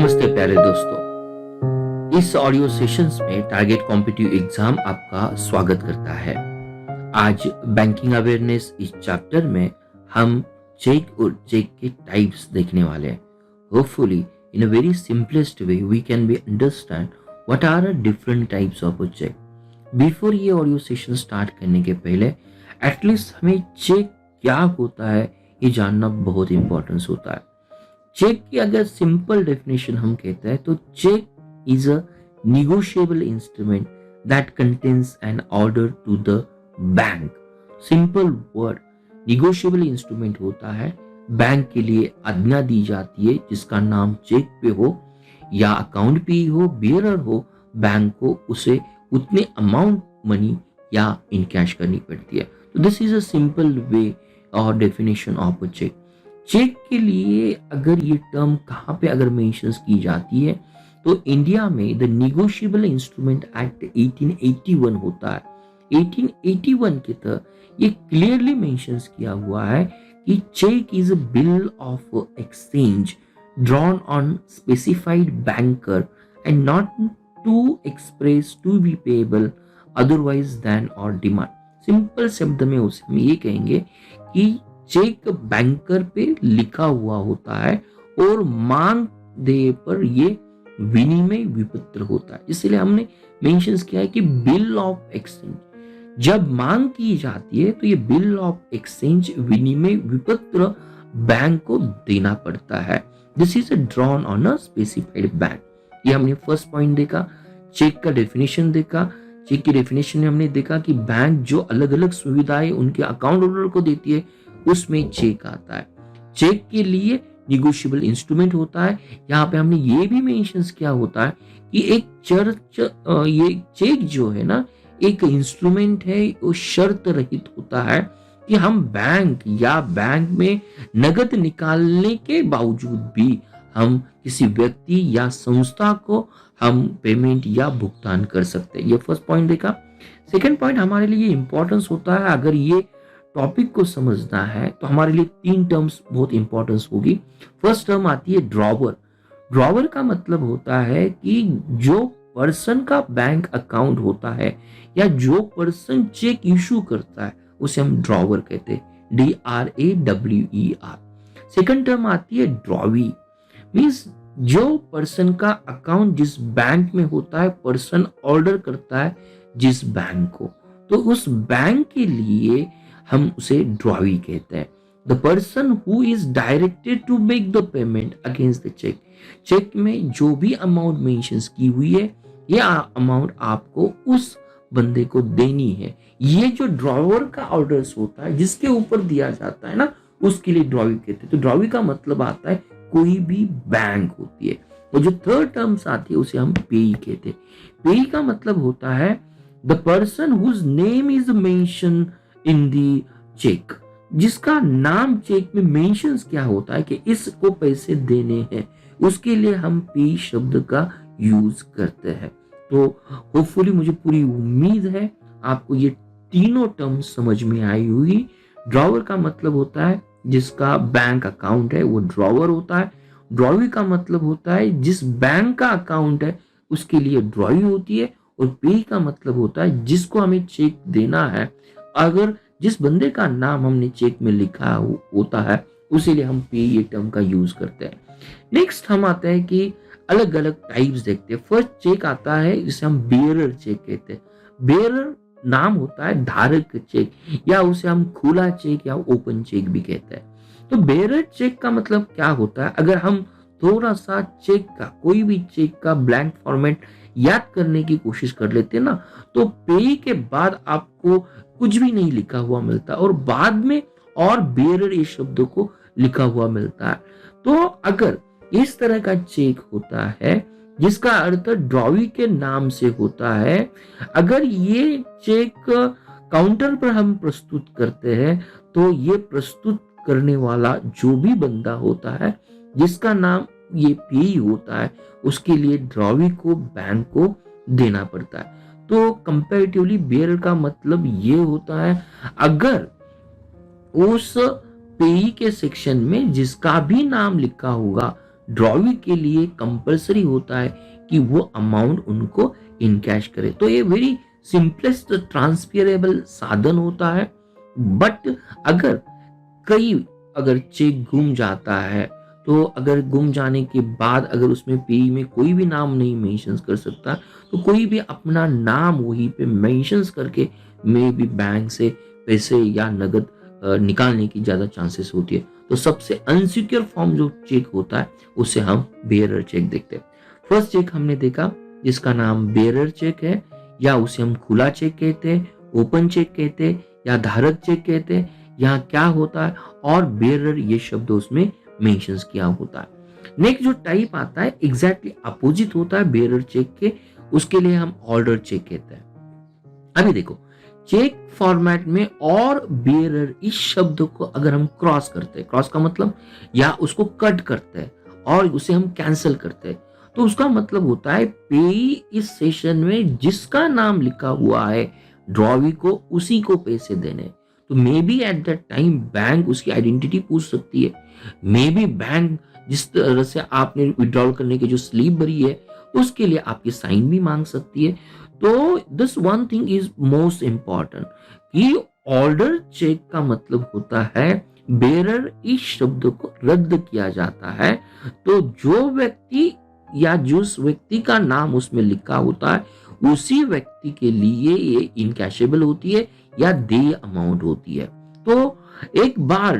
नमस्ते प्यारे दोस्तों। इस ऑडियो सेशंस में टारगेट कॉम्पिटिटिव एग्जाम आपका स्वागत करता है। आज बैंकिंग अवेयरनेस इस चैप्टर में हम चेक और चेक के टाइप्स देखने वाले हैं। Hopefully in a very simplest way we can be understand what are different types of cheque. Before ये ऑडियो सेशन स्टार्ट करने के पहले एटलीस्ट हमें चेक क्या होता है ये जानना बहुत इंपॉर्टेंस होता है। चेक की अगर सिंपल डेफिनेशन हम कहते हैं तो cheque is a negotiable instrument that contains an order to the bank. Simple word, negotiable instrument होता है, बैंक के लिए आज्ञा दी जाती है जिसका नाम चेक पे हो या अकाउंट पे हो, बेयरर हो, बैंक को उसे उतने अमाउंट मनी या इन कैश करनी पड़ती है। तो this is a simple way और definition of a check. Check के लिए अगर ये टर्म कहाँ पे अगर मेंशंस की जाती है तो इंडिया में द निगोशिएबल इंस्ट्रूमेंट एक्ट 1881 होता है। 1881 के तहत ये क्लियरली मेंशंस किया हुआ है कि cheque is a bill of exchange drawn on specified banker and not to express to be payable otherwise than और डिमांड। सिंपल शब्द में उसे हम ये कहेंगे कि चेक बैंकर पे लिखा हुआ होता है और मांग दे पर ये विनिमय विपत्र होता है। इसलिए हमने मेंशंस किया है कि बिल ऑफ एक्सचेंज जब मांग की जाती है तो ये बिल ऑफ एक्सचेंज विनिमय विपत्र बैंक को देना पड़ता है। This is drawn on a specified bank. ये हमने फर्स्ट पॉइंट देखा। चेक का डेफिनेशन देखा। चेक की डेफिनेशन में हमने देखा कि बैंक जो अलग अलग सुविधाएं उनके अकाउंट होल्डर को देती है उसमें चेक आता है। चेक के लिए निगोशिएबल इंस्ट्रूमेंट होता है। यहाँ पे हमने ये भी मेंशंस किया होता है कि ये चेक जो है ना एक इंस्ट्रूमेंट है, वो शर्त रहित होता है कि हम बैंक या बैंक में नगद निकालने के बावजूद भी हम किसी व्यक्ति या संस्था को हम पेमेंट या भुगतान कर सकते हैं। ये फर्स्ट पॉइंट देखा। सेकंड पॉइंट हमारे लिए इंपॉर्टेंस होता है, अगर ये टॉपिक को समझना है तो हमारे लिए तीन टर्म्स बहुत इंपॉर्टेंस होगी। फर्स्ट टर्म आती है ड्रॉवर। ड्रॉवर का मतलब होता है कि जो पर्सन का बैंक अकाउंट होता है या जो पर्सन चेक इशू करता है उसे हम ड्रॉवर कहते हैं, DRAWER। सेकंड टर्म आती है ड्रॉवी। मींस जो पर्सन का अकाउंट जिस बैंक में होता है, पर्सन ऑर्डर करता है जिस बैंक को, तो उस बैंक के लिए हम उसे ड्रॉवी कहते हैं। The person who is directed to make the payment against the cheque. Cheque में जो भी अमाउंट मेंशंस की हुई है ये अमाउंट आपको उस बंदे को देनी है। ये जो ड्रॉवर का ऑर्डर्स होता है जिसके ऊपर दिया जाता है ना, उसके लिए ड्रॉवी कहते हैं। तो ड्रॉवी का मतलब आता है कोई भी बैंक होती है। और जो थर्ड टर्म्स आती है उसे हम पेई कहते हैं। पेई का मतलब होता है the person whose name is mention in the cheque. जिसका नाम चेक में मेंशंस क्या होता है कि इसको पैसे देने हैं, उसके लिए हम पे शब्द का यूज करते हैं। तो होपफुली मुझे पूरी उम्मीद है आपको ये तीनों टर्म्स समझ में आई होगी। ड्रॉवर का मतलब होता है जिसका बैंक अकाउंट है वो ड्रॉवर होता है। ड्रॉवी का मतलब होता है जिस बैंक का अकाउंट है उसके लिए ड्रॉवी होती है। और पे का मतलब होता है जिसको हमें चेक देना है, अगर जिस बंदे का नाम हमने चेक में लिखा होता है उसी लिए हम पे ये टर्म का यूज करते हैं। नेक्स्ट हम आते हैं कि अलग अलग टाइप्स देखते हैं। फर्स्ट चेक आता है जिसे हम बेयरर चेक कहते हैं। बेयरर नाम होता है धारक चेक, या उसे हम खुला चेक या ओपन चेक भी कहते हैं। तो बेयरर चेक का मतलब क्या होता है, अगर हम थोड़ा सा चेक का कोई भी चेक का ब्लैंक फॉर्मेट याद करने की कोशिश कर लेते हैं ना, तो पे के बाद आपको कुछ भी नहीं लिखा हुआ मिलता और बाद में और बेयरर इस शब्द को लिखा हुआ मिलता है। तो अगर इस तरह का चेक होता है जिसका अर्थ ड्रॉवी के नाम से होता है, अगर ये चेक काउंटर पर हम प्रस्तुत करते हैं तो ये प्रस्तुत करने वाला जो भी बंदा होता है जिसका नाम ये पेई होता है उसके लिए ड्रॉवी को बैंक को देना पड़ता है। तो कंपैरेटिवली बेयर का मतलब ये होता है अगर उस पेई के सेक्शन में जिसका भी नाम लिखा होगा ड्रॉवी के लिए कंपलसरी होता है कि वो अमाउंट उनको इन कैश करे। तो ये वेरी सिंपलेस्ट ट्रांसफरेबल साधन होता है। बट अगर चेक गुम जाता है, तो अगर गुम जाने के बाद अगर उसमें पेई में कोई भी नाम नहीं मेंशन कर सकता, तो कोई भी अपना नाम वहीं पे मेंशन करके मे भी बैंक से पैसे या नगद निकालने की ज्यादा चांसेस होती है। तो सबसे अनसिक्योर फॉर्म जो चेक होता है उसे हम बेयरर चेक देखते हैं। फर्स्ट चेक हमने देखा जिसका नाम बेयरर चेक है, या उसे हम खुला चेक कहते हैं, ओपन चेक कहते हैं, या धारक चेक कहते हैं। यहाँ क्या होता है और बेयरर ये शब्द उसमें मेंशन किया होता है। नेक्स्ट जो टाइप आता है एग्जैक्टली अपोजिट होता है बेयरर चेक के, उसके लिए हम ऑर्डर चेक कहते हैं। अभी देखो, चेक फॉर्मेट में और बेयरर इस शब्द को अगर हम क्रॉस करते हैं, क्रॉस का मतलब या उसको कट करते हैं और उसे हम कैंसिल करते हैं, तो उसका मतलब होता है पेई इस सेशन में जिसका नाम लिखा हुआ है ड्रॉवी को उसी को पैसे देने। तो may be at that time bank उसकी आइडेंटिटी पूछ सकती है, मे बी बैंक जिस तरह से आपने विड्रॉल करने की जो स्लिप भरी है उसके लिए आपकी साइन भी मांग सकती है। तो this one thing is most important कि ऑर्डर चेक का मतलब होता है बेरर इस शब्द को रद्द किया जाता है। तो जो व्यक्ति या जिस व्यक्ति का नाम उसमें लिखा होता है उसी व्यक्ति के लिए ये इनकैशेबल होती है या देय अमाउंट होती है। तो एक बार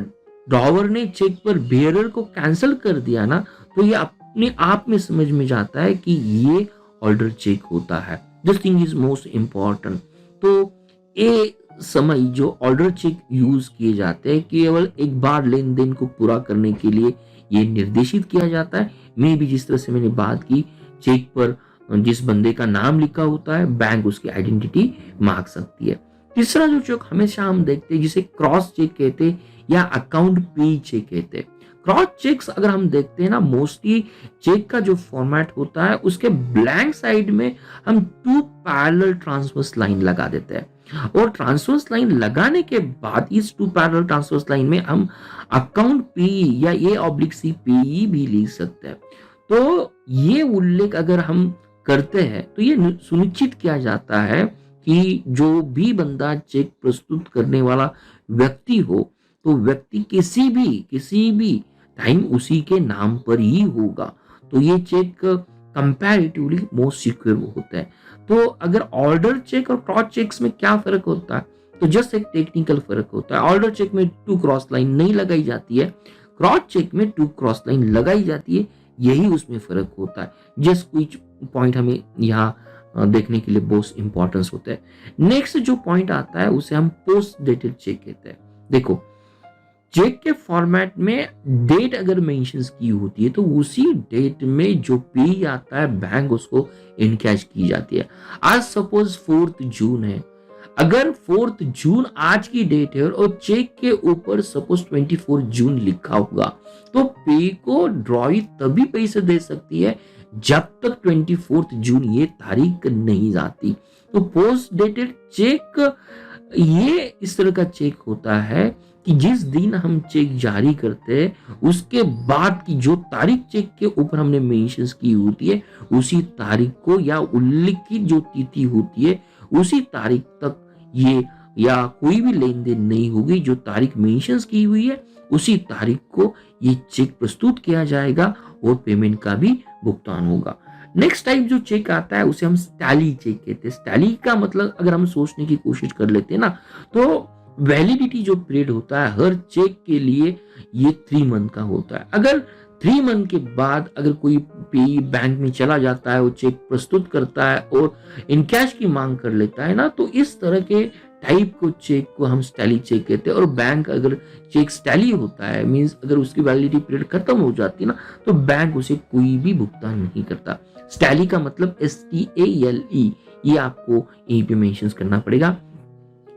ड्रॉवर ने चेक पर बेयरर को कैंसिल कर दिया ना, तो ये अपने आप में समझ में जाता है कि ये ऑर्डर चेक होता है। This thing is most important. तो ये समय जो ऑर्डर चेक यूज किए जाते हैं केवल एक बार लेन देन को पूरा करने के लिए ये निर्देशित किया जाता है। मैं भी जिस तरह से मैंने बात की, चेक पर जिस बंदे का नाम लिखा होता है बैंक उसकी आइडेंटिटी मांग सकती है। तीसरा जो चेक हमेशा हम देखते हैं जिसे क्रॉस चेक कहते हैं या अकाउंट पे चेक कहते हैं। क्रॉस चेक्स अगर हम देखते हैं ना, मोस्टली चेक का जो फॉर्मेट होता है उसके ब्लैंक साइड में हम 2 पैरेलल ट्रांसवर्स लाइन लगा देते हैं, और ट्रांसवर्स लाइन लगाने के बाद इस 2 पैरेलल ट्रांसवर्स लाइन में हम अकाउंट पे या ए ऑब्लिक सी पे भी लिख सकते हैं। तो ये उल्लेख अगर हम करते हैं तो ये सुनिश्चित किया जाता है कि जो भी बंदा चेक प्रस्तुत करने वाला व्यक्ति हो तो व्यक्ति किसी भी टाइम उसी के नाम पर ही होगा। तो ये चेक कंपैरेटिवली मोस्ट सिक्योर होता है। तो अगर ऑर्डर चेक और क्रॉस चेक्स में क्या फर्क होता है, तो जस्ट एक टेक्निकल फर्क होता है। ऑर्डर चेक में 2 क्रॉस लाइन नहीं लगाई जाती है, क्रॉस चेक में 2 क्रॉस लाइन लगाई जाती है, यही उसमें फर्क होता है। जस्ट कुछ पॉइंट हमें यहाँ देखने के लिए बहुत इंपॉर्टेंस होता है। नेक्स्ट जो पॉइंट आता है उसे हम पोस्ट डेटेड चेक कहते हैं। देखो, चेक के फॉर्मेट में डेट अगर मेंशन की होती है तो उसी डेट में जो पे आता है बैंक उसको इनकैश की जाती है। आज सपोज 4 जून है, अगर 4 जून आज की डेट है और चेक के ऊपर सपोज 24 जून लिखा होगा, तो पे को ड्रॉई तभी पैसे दे सकती है जब तक 24 जून ये तारीख नहीं जाती। तो पोस्ट डेटेड चेक ये इस तरह का चेक होता है कि जिस दिन हम चेक जारी करते हैं उसके बाद की जो तारीख चेक के ऊपर हमने मेंशन की होती है उसी तारीख को या उल्लिखित जो तिथि होती है उसी तारीख तक ये या कोई भी लेन देन नहीं होगी। जो तारीख मेंशन की हुई है उसी तारीख को ये चेक प्रस्तुत किया जाएगा और पेमेंट का भी भुगतान होगा। नेक्स्ट टाइप जो चेक आता है उसे हम स्टैली चेक कहते हैं। स्टैली का मतलब अगर हम सोचने की कोशिश कर लेते हैं ना, तो वैलिडिटी जो पीरियड होता है हर चेक के लिए ये 3 मंथ का होता है। अगर 3 मंथ के बाद अगर कोई पेई बैंक में चला जाता है, वो चेक प्रस्तुत करता है और इनकैश की मांग कर लेता है ना, तो इस तरह के टाइप को चेक को हम स्टैली चेक कहते हैं। और बैंक अगर चेक स्टैली होता है मींस अगर उसकी वैलिडिटी पीरियड खत्म हो जाती है ना, तो बैंक उसे कोई भी भुगतान नहीं करता। स्टैली का मतलब STALE, ये आपको यहीं पे मेंशन करना पड़ेगा।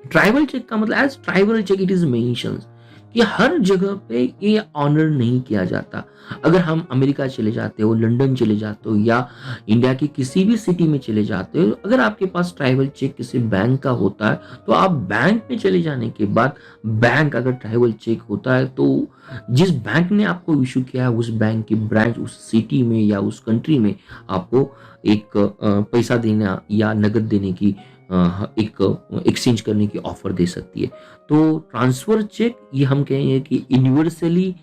ट्राइबल चेक का मतलब as tribal check it is mentions कि हर जगह पे ये ऑनर नहीं किया जाता। अगर हम अमेरिका चले जाते हो, लंदन चले जाते हो या इंडिया की किसी भी सिटी में चले जाते हो, अगर आपके पास ट्रैवल चेक किसी बैंक का होता है तो आप बैंक में चले जाने के बाद बैंक अगर ट्रैवल चेक होता है तो जिस बैंक ने आपको इशू किया है उस बैंक की ब्रांच उस सिटी में या उस कंट्री में आपको एक पैसा देना या नगद देने की एक एक्सचेंज करने की ऑफर दे सकती है। तो ट्रांसफर चेक ये हम कहेंगे कि यूनिवर्सली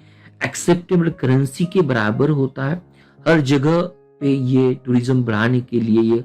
एक्सेप्टेबल करेंसी के बराबर होता है। हर जगह पे ये टूरिज्म बढ़ाने के लिए ये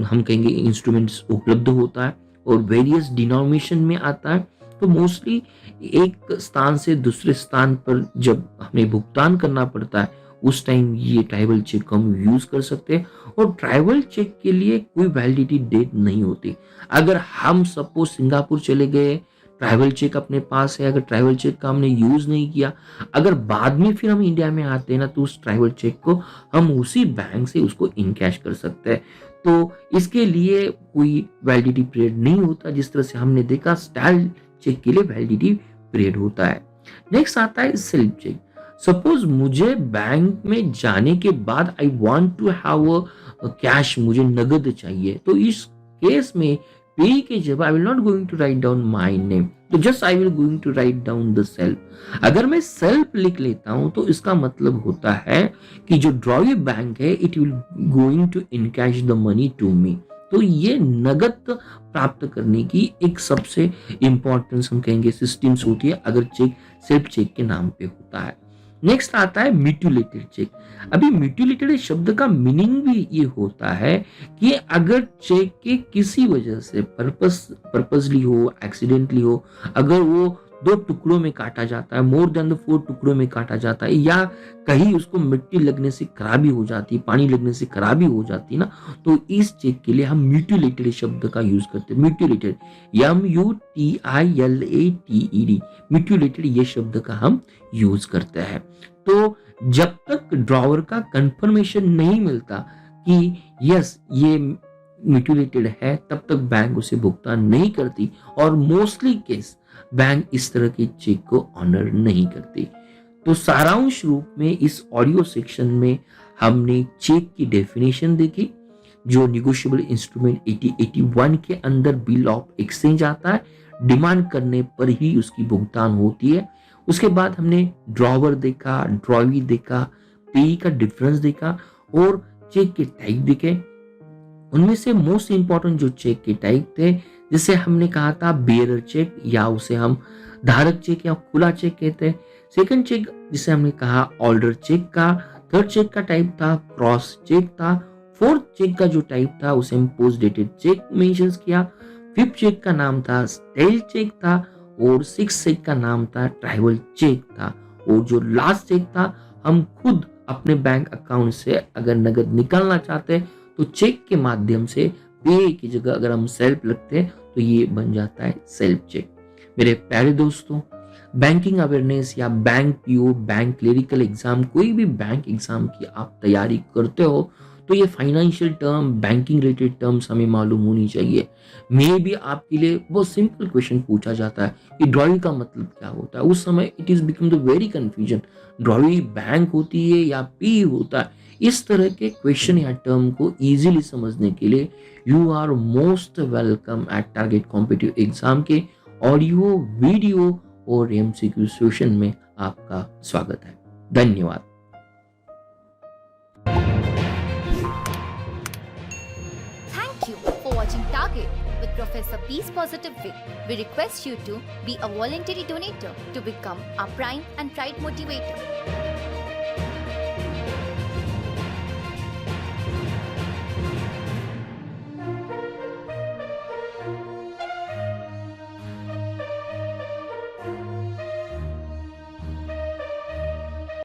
हम कहेंगे इंस्ट्रूमेंट्स उपलब्ध होता है और वेरियस डिनोमिनेशन में आता है। तो मोस्टली एक स्थान से दूसरे स्थान पर जब हमें भुगतान करना पड़ता है उस टाइम ये ट्रैवल चेक को हम यूज कर सकते हैं। और ट्रैवल चेक के लिए कोई वैलिडिटी डेट नहीं होती। अगर हम सपोज सिंगापुर चले गए, ट्रैवल चेक अपने पास है, अगर ट्रैवल चेक का हमने यूज नहीं किया, अगर बाद में फिर हम इंडिया में आते हैं ना तो उस ट्रैवल चेक को हम उसी बैंक से उसको इनकैश कर सकते हैं। तो इसके लिए कोई वैलिडिटी पीरियड नहीं होता, जिस तरह से हमने देखा स्टाइल चेक के लिए वैलिडिटी पीरियड होता है। नेक्स्ट आता है सेल्फ चेक। सपोज मुझे बैंक में जाने के बाद I want to have cash, मुझे नगद चाहिए, तो इस केस में पे के जब I will not going to write down my name, तो just I will going to write down the self. अगर मैं सेल्फ लिख लेता हूं तो इसका मतलब होता है कि जो ड्रॉवी बैंक है it will going to encash the money to me. तो ये नगद प्राप्त करने की एक सबसे इंपॉर्टेंस हम कहेंगे सिस्टम्स होती है अगर चेक सेल्फ चेक के नाम पे होता है। नेक्स्ट आता है म्यूटिलेटेड चेक। अभी म्यूटिलेटेड शब्द का मीनिंग भी ये होता है कि अगर चेक के किसी वजह से पर्पसली हो, एक्सीडेंटली हो, अगर वो 2 टुकड़ों में काटा जाता है, मोर देन द 4 टुकड़ों में काटा जाता है, या कहीं उसको मिट्टी लगने से खराबी हो जाती, पानी लगने से खराबी हो जाती ना, तो इस चेक के लिए हम म्यूटिलेटेड शब्द का यूज करते हैं। म्यूटिलेटेड, MUTILATED, म्यूटिलेटेड ये शब्द का हम यूज करते हैं। तो जब तक ड्रॉवर का कंफर्मेशन नहीं मिलता कि यस ये म्यूटिलेटेड है, तब तक बैंक उसे भुगतान नहीं करती और मोस्टली केस बैंक इस तरह के चेक को ऑनर नहीं करती। तो सारांश रूप में इस ऑडियो सेक्शन में हमने चेक की डेफिनेशन देखी, जो निगोशिएबल इंस्ट्रूमेंट 8081 के अंदर बिल ऑफ एक्सचेंज आता है, डिमांड करने पर ही उसकी भुगतान होती है। उसके बाद हमने ड्रॉवर देखा, ड्रॉवी देखा, पे का डिफरेंस देखा और चेक के टाइप देखे। उनमें से मोस्ट इंपॉर्टेंट जो चेक के टाइप थे, जिसे हमने कहा था बेयरर चेक या उसे हम धारक चेक या खुला चेक कहते हैं। सेकंड चेक जिसे हमने कहा ऑर्डर चेक का। थर्ड चेक का टाइप था क्रॉस चेक था। फोर्थ चेक का जो टाइप था उसे हम पोस्ट डेटेड चेक मेंशन किया। फिफ्थ चेक का नाम था स्टाइल चेक था और सिक्स चेक का नाम था ट्रैवल चेक था। और जो लास्ट चेक था, हम खुद अपने बैंक अकाउंट से अगर नगद निकालना चाहते हैं तो चेक के माध्यम से पे की जगह अगर हम सेल्फ लिखते हैं तो ये बन जाता है सेल्फ चेक। मेरे प्यारे दोस्तों, बैंकिंग अवेयरनेस या bank PO, bank clerical exam, कोई भी बैंक एग्जाम की आप तैयारी करते हो तो ये financial term, banking related terms हमें मालूम होनी चाहिए। मे भी आपके लिए बहुत सिंपल क्वेश्चन पूछा जाता है कि ड्रॉवी का मतलब क्या होता है, उस समय it is become the very confusion, drawee bank होती है या पी होता है। इस तरह के क्वेश्चन या टर्म को इजीली समझने के लिए you are most welcome at target competitive exam के ऑडियो, वीडियो और एमसीक्यू सेशन में आपका स्वागत है। धन्यवाद। Thank you for watching Target with Professor Peace Positive Vic. We request you to be a voluntary donator to become our prime and pride motivator.